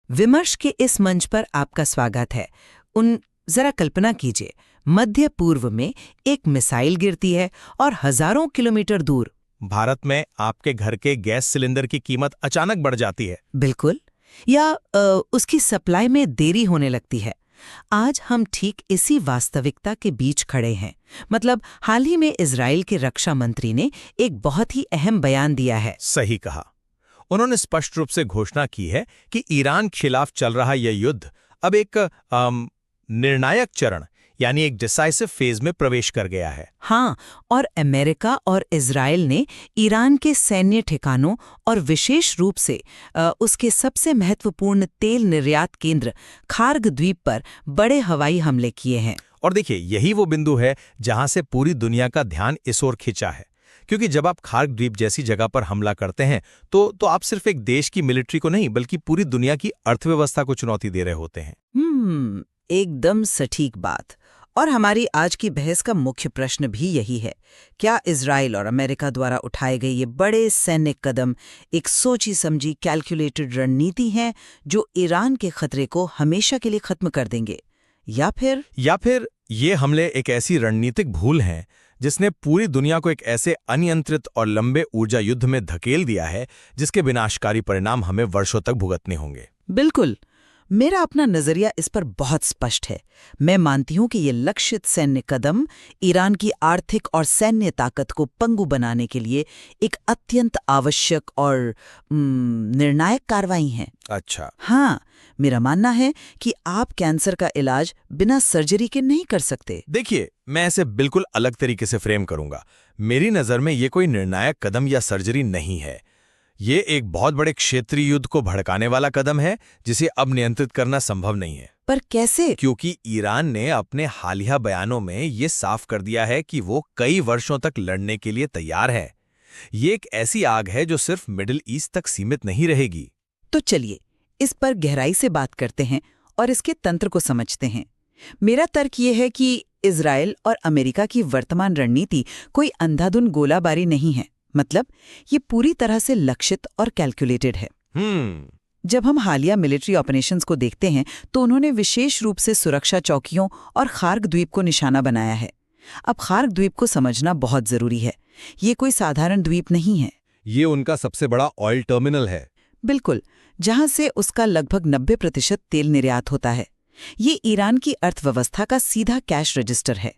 विमर्श के इस मंच पर आपका स्वागत है। जरा कल्पना कीजिए, मध्य पूर्व में एक मिसाइल गिरती है और हजारों किलोमीटर दूर। भारत में आपके घर के गैस सिलेंडर की कीमत अचानक बढ़ जाती है। बिल्कुल। या उसकी सप्लाई में देरी होने लगती है। आज हम ठीक इसी वास्तविकता के बीच खड़े हैं। मतलब हाल ही में इजराइल के रक्षा मंत्री ने एक बहुत ही अहम बयान दिया है। सही कहा। उन्होंने स्पष्ट रूप से घोषणा की है कि ईरान खिलाफ चल रहा यह युद्ध अब एक निर्णायक चरण यानी एक डिसाइसिव फेज में प्रवेश कर गया है। हाँ, और अमेरिका और इजराइल ने ईरान के सैन्य ठिकानों और विशेष रूप से उसके सबसे महत्वपूर्ण तेल निर्यात केंद्र खार्ग द्वीप पर बड़े हवाई हमले किए हैं। और देखिए, यही वो बिंदु है जहां से पूरी दुनिया का ध्यान इस ओर खिंचा है। क्योंकि जब आप खार्ग द्वीप जैसी जगह पर हमला करते हैं तो आप सिर्फ एक देश की मिलिट्री को नहीं बल्कि पूरी दुनिया की अर्थव्यवस्था को चुनौती दे रहे होते हैं। एकदम सटीक बात। और हमारी आज की बहस का मुख्य प्रश्न भी यही है, क्या इजराइल और अमेरिका द्वारा उठाए गए ये बड़े सैन्य कदम एक सोची समझी कैलकुलेटेड रणनीति है जो ईरान के खतरे को हमेशा के लिए खत्म कर देंगे, या फिर ये हमले एक ऐसी रणनीतिक भूल हैं जिसने पूरी दुनिया को एक ऐसे अनियंत्रित और लंबे ऊर्जा युद्ध में धकेल दिया है जिसके विनाशकारी परिणाम हमें वर्षों तक भुगतने होंगे। बिल्कुल। मेरा अपना नजरिया इस पर बहुत स्पष्ट है। मैं मानती हूं कि ये लक्षित सैन्य कदम ईरान की आर्थिक और सैन्य ताकत को पंगु बनाने के लिए एक अत्यंत आवश्यक और निर्णायक कार्रवाई है। अच्छा। हाँ, मेरा मानना है कि आप कैंसर का इलाज बिना सर्जरी के नहीं कर सकते। देखिए, मैं इसे बिल्कुल अलग तरीके से फ्रेम करूंगा। मेरी नज़र में ये कोई निर्णायक कदम या सर्जरी नहीं है। ये एक बहुत बड़े क्षेत्रीय युद्ध को भड़काने वाला कदम है जिसे अब नियंत्रित करना संभव नहीं है। पर कैसे? क्योंकि ईरान ने अपने हालिया बयानों में ये साफ कर दिया है कि वो कई वर्षों तक लड़ने के लिए तैयार है। ये एक ऐसी आग है जो सिर्फ मिडिल ईस्ट तक सीमित नहीं रहेगी। तो चलिए इस पर गहराई से बात करते हैं और इसके तंत्र को समझते हैं। मेरा तर्क ये है कि इजराइल और अमेरिका की वर्तमान रणनीति कोई अंधाधुन गोलाबारी नहीं है। मतलब ये पूरी तरह से लक्षित और कैलकुलेटेड है। जब हम हालिया मिलिट्री ऑपरेशंस को देखते हैं तो उन्होंने विशेष रूप से सुरक्षा चौकियों और खार्ग द्वीप को निशाना बनाया है। अब खार्ग द्वीप को समझना बहुत जरूरी है। ये कोई साधारण द्वीप नहीं है। ये उनका सबसे बड़ा ऑयल टर्मिनल है। बिल्कुल, जहां से उसका लगभग 90% तेल निर्यात होता है। ये ईरान की अर्थव्यवस्था का सीधा कैश रजिस्टर है।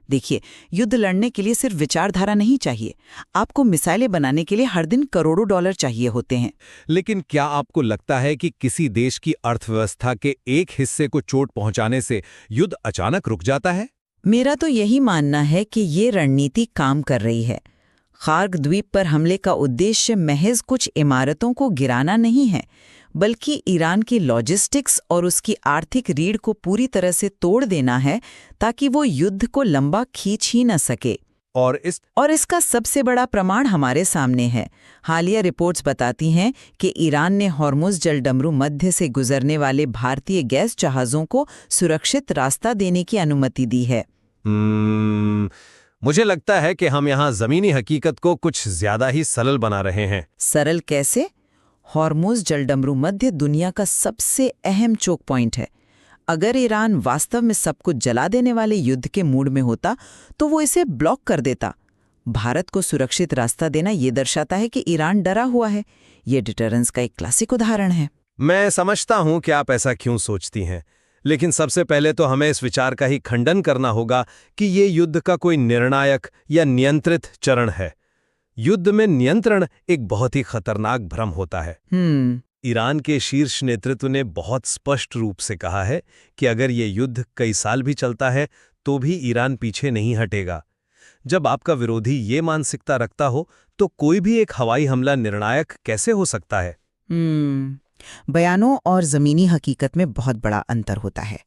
देखिए, युद्ध लड़ने के लिए सिर्फ विचारधारा नहीं चाहिए, आपको मिसाइलें बनाने के लिए हर दिन करोड़ों डॉलर चाहिए होते हैं। लेकिन क्या आपको लगता है कि किसी देश की अर्थव्यवस्था के एक हिस्से को चोट पहुंचाने से युद्ध अचानक रुक जाता है? मेरा तो यही मानना है कि ये रणनीति काम कर रही है। खार्ग द्वीप पर हमले का उद्देश्य महज कुछ इमारतों को गिराना नहीं है, बल्कि ईरान की लॉजिस्टिक्स और उसकी आर्थिक रीढ़ को पूरी तरह से तोड़ देना है ताकि वो युद्ध को लंबा खींच ही न सके। और इसका सबसे बड़ा प्रमाण हमारे सामने है। हालिया रिपोर्ट्स बताती हैं कि ईरान ने हॉर्मुज़ जलडमरू मध्य से गुजरने वाले भारतीय गैस जहाज़ों को सुरक्षित रास्ता देने की अनुमति दी है। मुझे लगता है कि हम यहाँ जमीनी हकीकत को कुछ ज्यादा ही सरल बना रहे हैं। सरल कैसे? हॉर्मुज़ जलडमरू मध्य दुनिया का सबसे अहम चोक पॉइंट है। अगर ईरान वास्तव में सब कुछ जला देने वाले युद्ध के मूड में होता तो वो इसे ब्लॉक कर देता। भारत को सुरक्षित रास्ता देना ये दर्शाता है कि ईरान डरा हुआ है। ये डिटरेंस का एक क्लासिक उदाहरण है। मैं समझता हूं कि आप ऐसा क्यों सोचती हैं, लेकिन सबसे पहले तो हमें इस विचार का ही खंडन करना होगा कि ये युद्ध का कोई निर्णायक या नियंत्रित चरण है। युद्ध में नियंत्रण एक बहुत ही खतरनाक भ्रम होता है। ईरान के शीर्ष नेतृत्व ने बहुत स्पष्ट रूप से कहा है कि अगर ये युद्ध कई साल भी चलता है तो भी ईरान पीछे नहीं हटेगा। जब आपका विरोधी ये मानसिकता रखता हो तो कोई भी एक हवाई हमला निर्णायक कैसे हो सकता है? बयानों और जमीनी हकीकत में बहुत बड़ा अंतर होता है।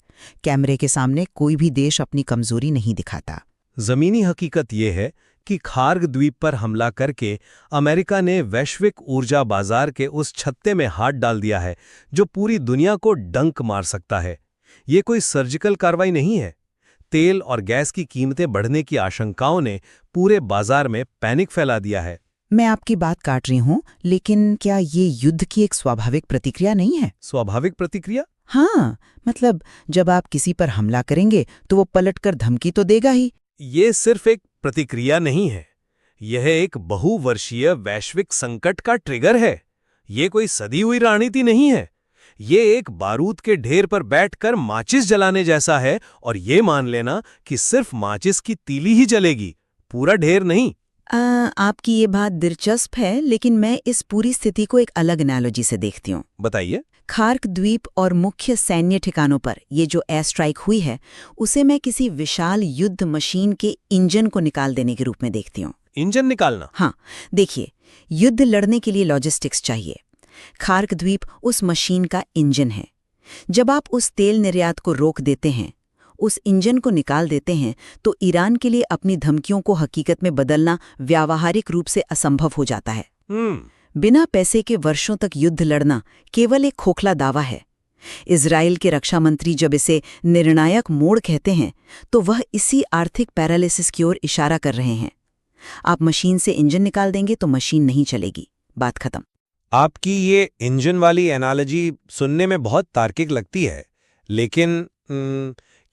कैमरे के सामने कोई भी देश अपनी कमजोरी नहीं दिखाता। जमीनी हकीकत ये है कि खार्ग द्वीप पर हमला करके अमेरिका ने वैश्विक ऊर्जा बाजार के उस छत्ते में हाथ डाल दिया है जो पूरी दुनिया को डंक मार सकता है। ये कोई सर्जिकल कार्रवाई नहीं है। तेल और गैस की कीमतें बढ़ने की आशंकाओं ने पूरे बाजार में पैनिक फैला दिया है। मैं आपकी बात काट रही हूँ, लेकिन क्या ये युद्ध की एक स्वाभाविक प्रतिक्रिया नहीं है? स्वाभाविक प्रतिक्रिया? हाँ, मतलब जब आप किसी पर हमला करेंगे तो वो पलटकर धमकी तो देगा ही। ये सिर्फ एक प्रतिक्रिया नहीं है, यह एक बहुवर्षीय वैश्विक संकट का ट्रिगर है। ये कोई सदी हुई रणनीति नहीं है। ये एक बारूद के ढेर पर बैठकर माचिस जलाने जैसा है और ये मान लेना कि सिर्फ माचिस की तीली ही जलेगी, पूरा ढेर नहीं। आपकी ये बात दिलचस्प है, लेकिन मैं इस पूरी स्थिति को एक अलग एनालॉजी से देखती हूँ। बताइए। खार्क द्वीप और मुख्य सैन्य ठिकानों पर ये जो एयर स्ट्राइक हुई है, उसे मैं किसी विशाल युद्ध मशीन के इंजन को निकाल देने के रूप में देखती हूँ। इंजन निकालना? हाँ, देखिए, युद्ध लड़ने के लिए लॉजिस्टिक्स चाहिए। खार्क द्वीप उस मशीन का इंजन है। जब आप उस तेल निर्यात को रोक देते हैं, उस इंजन को निकाल देते हैं, तो ईरान के लिए अपनी धमकियों को हकीकत में बदलना व्यावहारिक रूप से असंभव हो जाता है। बिना पैसे के वर्षों तक युद्ध लड़ना केवल एक खोखला दावा है। इजराइल के रक्षा मंत्री जब इसे निर्णायक मोड़ कहते हैं, तो वह इसी आर्थिक पैरालिसिस की ओर इशारा कर रहे हैं। आप मशीन से इंजन निकाल देंगे तो मशीन नहीं चलेगी, बात खत्म। आपकी ये इंजन वाली एनालॉजी सुनने में बहुत तार्किक लगती है, लेकिन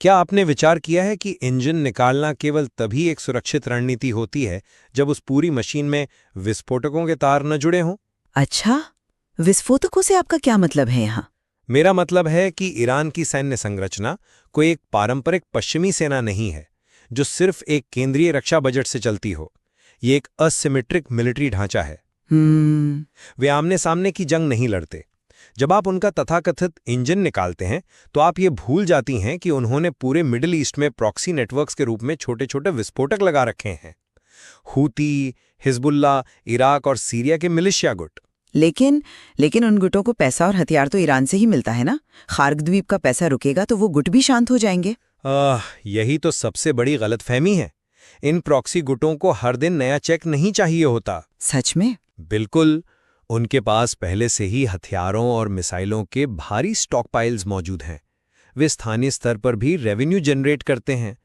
क्या आपने विचार किया है कि इंजन निकालना केवल तभी एक सुरक्षित रणनीति होती है जब उस पूरी मशीन में विस्फोटकों के तार न जुड़े हों? अच्छा, विस्फोटकों से आपका क्या मतलब है यहाँ? मेरा मतलब है कि ईरान की सैन्य संरचना कोई एक पारंपरिक पश्चिमी सेना नहीं है जो सिर्फ एक केंद्रीय रक्षा बजट से चलती हो। ये एक असिमेट्रिक मिलिट्री ढांचा है। वे आमने सामने की जंग नहीं लड़ते। जब आप उनका तथाकथित इंजन निकालते हैं तो आप ये भूल जाती हैं कि उन्होंने पूरे मिडिल ईस्ट में प्रॉक्सी नेटवर्क्स के रूप में छोटे छोटे विस्फोटक लगा रखे हैं। हूती, हिजबुल्ला, इराक और सीरिया के मिलिशिया गुट। लेकिन उन गुटों को पैसा और हथियार तो ईरान से ही मिलता है ना? खार्क द्वीप का पैसा रुकेगा तो वो गुट भी शांत हो जाएंगे। यही तो सबसे बड़ी गलतफहमी है। इन प्रॉक्सी गुटों को हर दिन नया चेक नहीं चाहिए होता। सच में? बिल्कुल। उनके पास पहले से ही हथियारों और मिसाइलों के भारी स्टॉकपाइल्स मौजूद हैं। वे स्थानीय स्तर पर भी रेवेन्यू जनरेट करते हैं।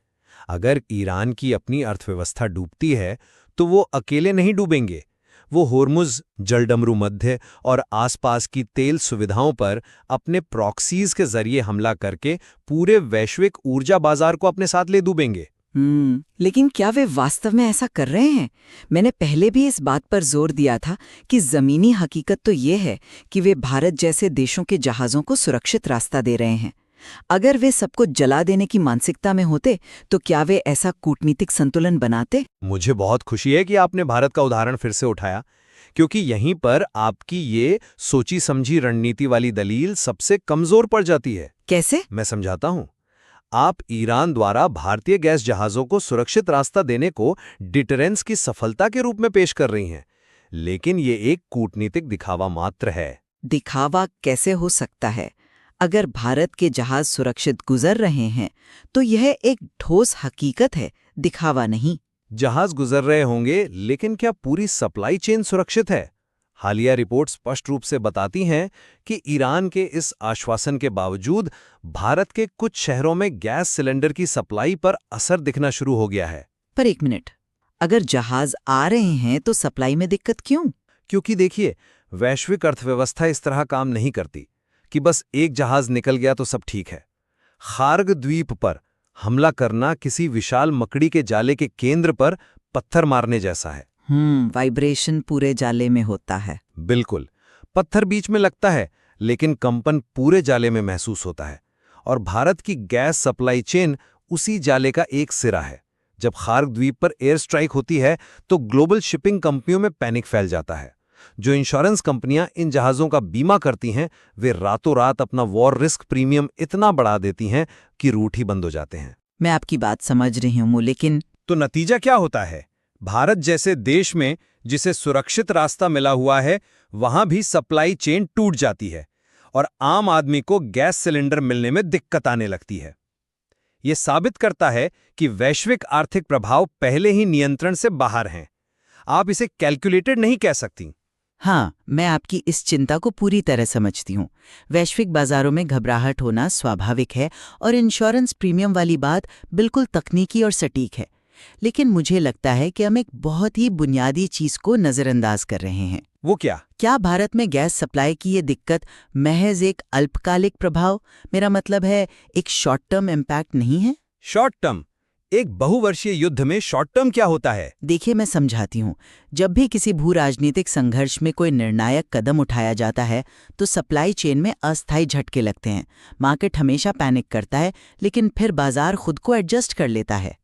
अगर ईरान की अपनी अर्थव्यवस्था डूबती है तो वो अकेले नहीं डूबेंगे। वो होर्मुज, जलडमरू मध्य और आसपास की तेल सुविधाओं पर अपने प्रॉक्सीज के जरिए हमला करके पूरे वैश्विक ऊर्जा बाजार को अपने साथ ले डूबेंगे। लेकिन क्या वे वास्तव में ऐसा कर रहे हैं? मैंने पहले भी इस बात पर जोर दिया था कि जमीनी हकीकत तो ये है कि वे भारत जैसे देशों के जहाज़ों को सुरक्षित रास्ता दे रहे हैं। अगर वे सबको जला देने की मानसिकता में होते तो क्या वे ऐसा कूटनीतिक संतुलन बनाते? मुझे बहुत खुशी है कि आपने भारत का उदाहरण फिर से उठाया, क्योंकि यहीं पर आपकी ये सोची समझी रणनीति वाली दलील सबसे कमजोर पड़ जाती है। कैसे? मैं समझाता हूं। आप ईरान द्वारा भारतीय गैस जहाज़ों को सुरक्षित रास्ता देने को डिटरेंस की सफलता के रूप में पेश कर रही हैं, लेकिन ये एक कूटनीतिक दिखावा मात्र है। दिखावा कैसे हो सकता है? अगर भारत के जहाज सुरक्षित गुजर रहे हैं तो यह एक ठोस हकीकत है, दिखावा नहीं। जहाज गुजर रहे होंगे, लेकिन क्या पूरी सप्लाई चेन सुरक्षित है? हालिया रिपोर्ट स्पष्ट रूप से बताती हैं कि ईरान के इस आश्वासन के बावजूद भारत के कुछ शहरों में गैस सिलेंडर की सप्लाई पर असर दिखना शुरू हो गया है। पर एक मिनट, अगर जहाज आ रहे हैं तो सप्लाई में दिक्कत क्यों? क्योंकि देखिए, वैश्विक अर्थव्यवस्था इस तरह काम नहीं करती कि बस एक जहाज निकल गया तो सब ठीक है। खार्ग द्वीप पर हमला करना किसी विशाल मकड़ी के जाले के केंद्र पर पत्थर मारने जैसा है। वाइब्रेशन पूरे जाले में होता है। बिल्कुल। पत्थर बीच में लगता है, लेकिन कंपन पूरे जाले में महसूस होता है। और भारत की गैस सप्लाई चेन उसी जाले का एक सिरा है। जब खार्ग द्वीप पर एयर स्ट्राइक होती है तो ग्लोबल शिपिंग कंपनियों में पैनिक फैल जाता है। जो इंश्योरेंस कंपनियां इन जहाज़ों का बीमा करती हैं, वे रातों रात अपना वॉर रिस्क प्रीमियम इतना बढ़ा देती हैं कि रूट ही बंद हो जाते हैं। मैं आपकी बात समझ रही हूँ, लेकिन तो नतीजा क्या होता है? भारत जैसे देश में जिसे सुरक्षित रास्ता मिला हुआ है, वहां भी सप्लाई चेन टूट जाती है और आम आदमी को गैस सिलेंडर मिलने में दिक्कत आने लगती है। यह साबित करता है कि वैश्विक आर्थिक प्रभाव पहले ही नियंत्रण से बाहर हैं। आप इसे कैलकुलेटेड नहीं कह सकती। हाँ, मैं आपकी इस चिंता को पूरी तरह समझती हूँ। वैश्विक बाजारों में घबराहट होना स्वाभाविक है और इंश्योरेंस प्रीमियम वाली बात बिल्कुल तकनीकी और सटीक है। लेकिन मुझे लगता है कि हम एक बहुत ही बुनियादी चीज को नजरअंदाज कर रहे हैं। वो क्या? क्या भारत में गैस सप्लाई की ये दिक्कत महज एक अल्पकालिक प्रभाव, मेरा मतलब है एक शॉर्ट टर्म इम्पैक्ट नहीं है? Short term? एक बहुवर्षीय युद्ध में शॉर्ट टर्म क्या होता है? देखिए, मैं समझाती हूँ। जब भी किसी भू राजनीतिक संघर्ष में कोई निर्णायक कदम उठाया जाता है तो सप्लाई चेन में अस्थायी झटके लगते हैं। मार्केट हमेशा पैनिक करता है, लेकिन फिर बाजार खुद को एडजस्ट कर लेता है।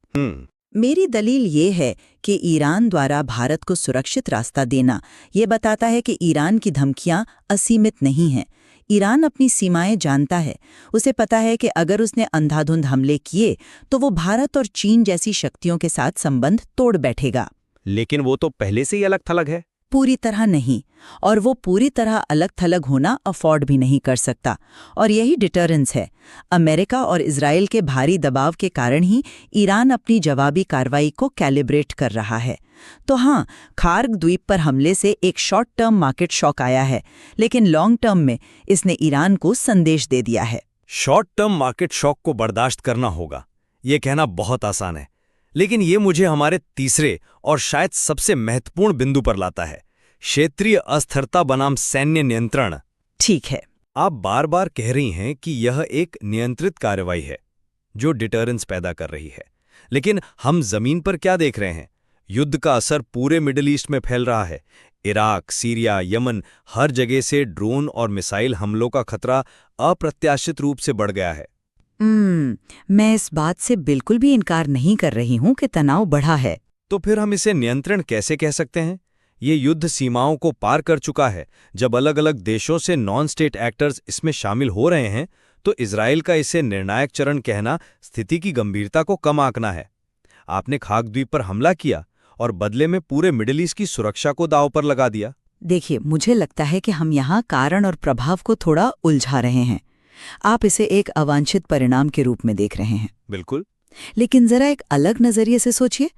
मेरी दलील ये है कि ईरान द्वारा भारत को सुरक्षित रास्ता देना ये बताता है कि ईरान की धमकियां असीमित नहीं हैं। ईरान अपनी सीमाएं जानता है। उसे पता है कि अगर उसने अंधाधुंध हमले किए तो वो भारत और चीन जैसी शक्तियों के साथ संबंध तोड़ बैठेगा। लेकिन वो तो पहले से ही अलग थलग है। पूरी तरह नहीं, और वो पूरी तरह अलग थलग होना अफोर्ड भी नहीं कर सकता। और यही डिटरेंस है। अमेरिका और इजराइल के भारी दबाव के कारण ही ईरान अपनी जवाबी कार्रवाई को कैलिब्रेट कर रहा है। तो हाँ, खार्ग द्वीप पर हमले से एक शॉर्ट टर्म मार्केट शॉक आया है, लेकिन लॉन्ग टर्म में इसने ईरान को संदेश दे दिया है। शॉर्ट टर्म मार्केट शॉक को बर्दाश्त करना होगा, ये कहना बहुत आसान है, लेकिन ये मुझे हमारे तीसरे और शायद सबसे महत्वपूर्ण बिंदु पर लाता है, क्षेत्रीय अस्थिरता बनाम सैन्य नियंत्रण। ठीक है। आप बार बार कह रही हैं कि यह एक नियंत्रित कार्रवाई है जो डिटरेंस पैदा कर रही है, लेकिन हम जमीन पर क्या देख रहे हैं? युद्ध का असर पूरे मिडिल ईस्ट में फैल रहा है। इराक, सीरिया, यमन, हर जगह से ड्रोन और मिसाइल हमलों का खतरा अप्रत्याशित रूप से बढ़ गया है। मैं इस बात से बिल्कुल भी इनकार नहीं कर रही हूं कि तनाव बढ़ा है। तो फिर हम इसे नियंत्रण कैसे कह सकते हैं? ये युद्ध सीमाओं को पार कर चुका है। जब अलग अलग देशों से नॉन स्टेट एक्टर्स इसमें शामिल हो रहे हैं तो इजराइल का इसे निर्णायक चरण कहना स्थिति की गंभीरता को कम आंकना है। आपने खाग द्वीप पर हमला किया और बदले में पूरे मिडिल ईस्ट की सुरक्षा को दांव पर लगा दिया। देखिए, मुझे लगता है कि हम यहाँ कारण और प्रभाव को थोड़ा उलझा रहे हैं। आप इसे एक अवांछित परिणाम के रूप में देख रहे हैं। बिल्कुल। लेकिन जरा एक अलग नजरिए से सोचिए।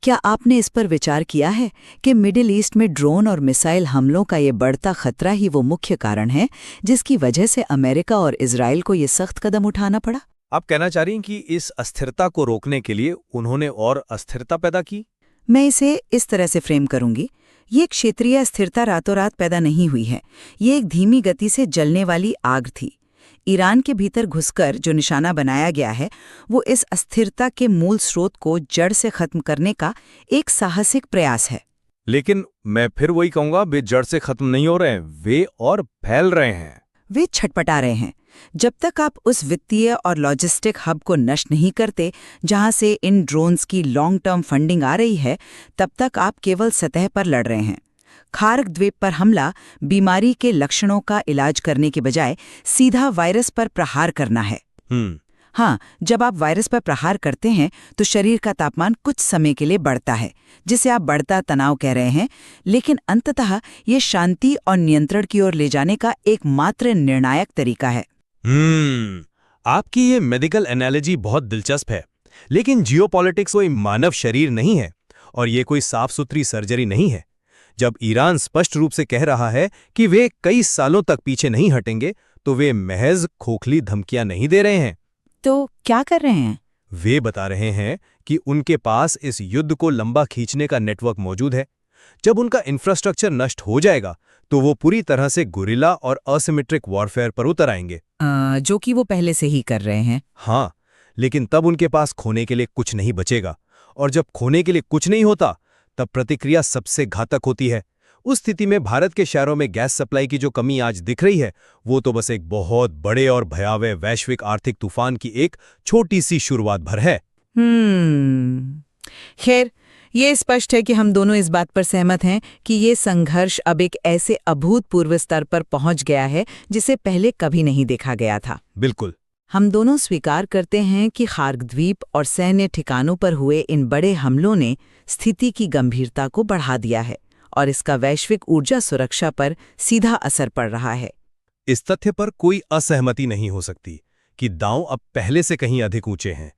क्या आपने इस पर विचार किया है कि मिडिल ईस्ट में ड्रोन और मिसाइल हमलों का ये बढ़ता खतरा ही वो मुख्य कारण है जिसकी वजह से अमेरिका और इजराइल को ये सख्त कदम उठाना पड़ा? आप कहना चाह रही हैं कि इस अस्थिरता को रोकने के लिए उन्होंने और अस्थिरता पैदा की? मैं इसे इस तरह से फ्रेम करूंगी। ये क्षेत्रीय स्थिरता रातों रात पैदा नहीं हुई है। ये एक धीमी गति से जलने वाली आग थी। ईरान के भीतर घुसकर जो निशाना बनाया गया है वो इस अस्थिरता के मूल स्रोत को जड़ से खत्म करने का एक साहसिक प्रयास है। लेकिन मैं फिर वही कहूंगा, वे जड़ से खत्म नहीं हो रहे हैं, वे और फैल रहे हैं। वे छटपटा रहे हैं। जब तक आप उस वित्तीय और लॉजिस्टिक हब को नष्ट नहीं करते जहां से इन ड्रोन्स की लॉन्ग टर्म फंडिंग आ रही है, तब तक आप केवल सतह पर लड़ रहे हैं। खार्ग द्वीप पर हमला बीमारी के लक्षणों का इलाज करने के बजाय सीधा वायरस पर प्रहार करना है। हाँ, जब आप वायरस पर प्रहार करते हैं तो शरीर का तापमान कुछ समय के लिए बढ़ता है, जिसे आप बढ़ता तनाव कह रहे हैं, लेकिन अंततः ये शांति और नियंत्रण की ओर ले जाने का एकमात्र निर्णायक तरीका है। आपकी ये मेडिकल एनालॉजी बहुत दिलचस्प है, लेकिन जियोपॉलिटिक्स कोई मानव शरीर नहीं है और ये कोई साफ सुथरी सर्जरी नहीं है। जब ईरान स्पष्ट रूप से कह रहा है कि वे कई सालों तक पीछे नहीं हटेंगे, तो वे महज खोखली धमकियां नहीं दे रहे हैं। तो क्या कर रहे हैं? वे बता रहे हैं कि उनके पास इस युद्ध को लंबा खींचने का नेटवर्क मौजूद है। जब उनका इंफ्रास्ट्रक्चर नष्ट हो जाएगा तो वो पूरी तरह से गुरिल्ला और असिमेट्रिक वॉरफेयर पर उतर आएंगे, जो कि वो पहले से ही कर रहे हैं। हाँ, लेकिन तब उनके पास खोने के लिए कुछ नहीं बचेगा, और जब खोने के लिए कुछ नहीं होता तब प्रतिक्रिया सबसे घातक होती है। उस स्थिति में भारत के शहरों में गैस सप्लाई की जो कमी आज दिख रही है वो तो बस एक बहुत बड़े और भयावह वैश्विक आर्थिक तूफान की एक छोटी सी शुरुआत भर है। खैर, ये स्पष्ट है कि हम दोनों इस बात पर सहमत हैं कि ये संघर्ष अब एक ऐसे अभूतपूर्व स्तर पर पहुंच गया है जिसे पहले कभी नहीं देखा गया था। बिल्कुल। हम दोनों स्वीकार करते हैं कि खार्ग द्वीप और सैन्य ठिकानों पर हुए इन बड़े हमलों ने स्थिति की गंभीरता को बढ़ा दिया है और इसका वैश्विक ऊर्जा सुरक्षा पर सीधा असर पड़ रहा है। इस तथ्य पर कोई असहमति नहीं हो सकती कि दांव अब पहले से कहीं अधिक ऊंचे हैं,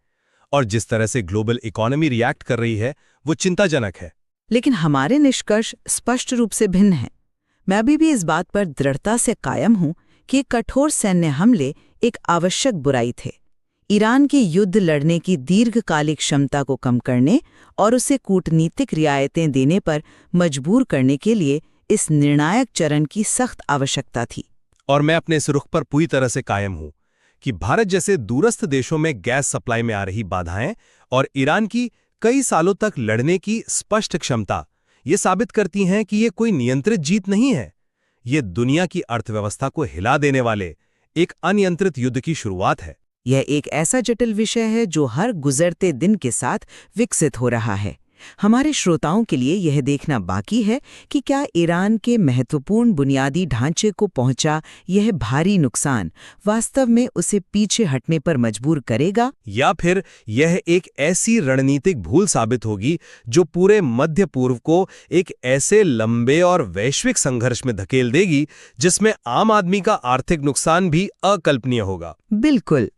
और जिस तरह से ग्लोबल इकोनॉमी रिएक्ट कर रही है वो चिंताजनक है। लेकिन हमारे निष्कर्ष स्पष्ट रूप से भिन्न हैं। मैं अभी भी इस बात पर दृढ़ता से कायम हूं कि कठोर सैन्य हमले एक आवश्यक बुराई थे। ईरान के युद्ध लड़ने की दीर्घकालिक क्षमता को कम करने और उसे कूटनीतिक रियायतें देने पर मजबूर करने के लिए इस निर्णायक चरण की सख्त आवश्यकता थी। और मैं अपने इस रुख पर पूरी तरह से कायम हूं कि भारत जैसे दूरस्थ देशों में गैस सप्लाई में आ रही बाधाएं और ईरान की कई सालों तक लड़ने की स्पष्ट क्षमता ये साबित करती हैं कि ये कोई नियंत्रित जीत नहीं है। ये दुनिया की अर्थव्यवस्था को हिला देने वाले एक अनियंत्रित युद्ध की शुरुआत है। यह एक ऐसा जटिल विषय है जो हर गुजरते दिन के साथ विकसित हो रहा है। हमारे श्रोताओं के लिए यह देखना बाकी है कि क्या ईरान के महत्वपूर्ण बुनियादी ढांचे को पहुंचा यह भारी नुकसान वास्तव में उसे पीछे हटने पर मजबूर करेगा, या फिर यह एक ऐसी रणनीतिक भूल साबित होगी जो पूरे मध्य पूर्व को एक ऐसे लंबे और वैश्विक संघर्ष में धकेल देगी जिसमें आम आदमी का आर्थिक नुकसान भी अकल्पनीय होगा। बिल्कुल।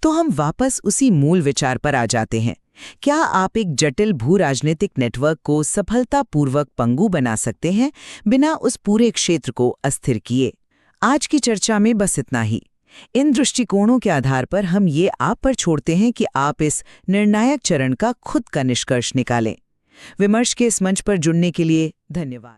तो हम वापस उसी मूल विचार पर आ जाते हैं। क्या आप एक जटिल भू राजनीतिक नेटवर्क को सफलतापूर्वक पंगु बना सकते हैं बिना उस पूरे क्षेत्र को अस्थिर किए? आज की चर्चा में बस इतना ही। इन दृष्टिकोणों के आधार पर हम ये आप पर छोड़ते हैं कि आप इस निर्णायक चरण का खुद का निष्कर्ष निकालें। विमर्श के इस मंच पर जुड़ने के लिए धन्यवाद।